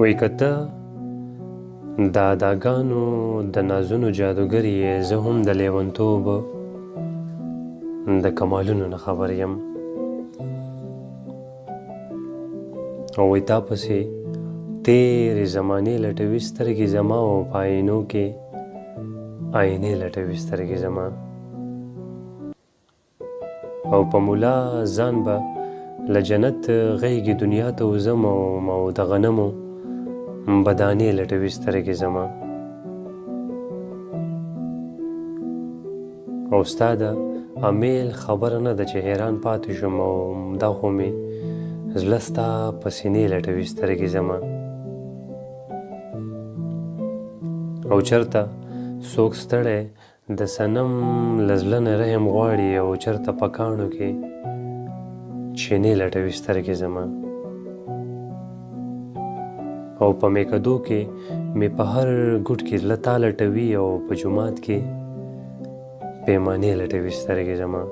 وایي که ته د اداګانو د نازونو جادوګر یې، زه هم د لیونتوب د کمالونو نه خبر یم. او وایي تا پسې تېرې زمانې لټوي سترګې زما، او په آینو کې آینې لټوي سترګې زما. او په ملا ځان به له جنت غیږې دنیا ته وځم، او د غنمو بدانې لټوي سترګې زما. او ستا د امیل خبره نه ده چې حیران پاتې شم، او دا خو مې زړه ستا په سینې لټوي سترګې زما. او چېرته څوک ستړی د صنم له زړه نه رحم غواړي، او چېرته په کاڼو کې چینې لټوي سترګې زما. او په میکدو کې مې په هر ګوټ کې زړه تا لټوي، او په جومات کې پیمانې لټوي سترګې زما.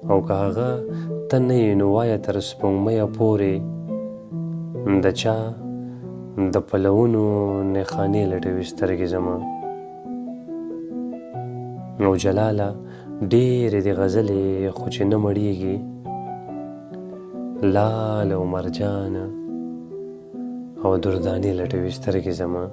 او که هغه ته نه یې نو وایه تر سپوږمیه پورې د چا د پلونو نښانې لټوي سترګې زما. او جلاله ډېرې دي غزلې خو چې نه مړېږي، لال او مرجان او دردانې لټوي سترګې زما.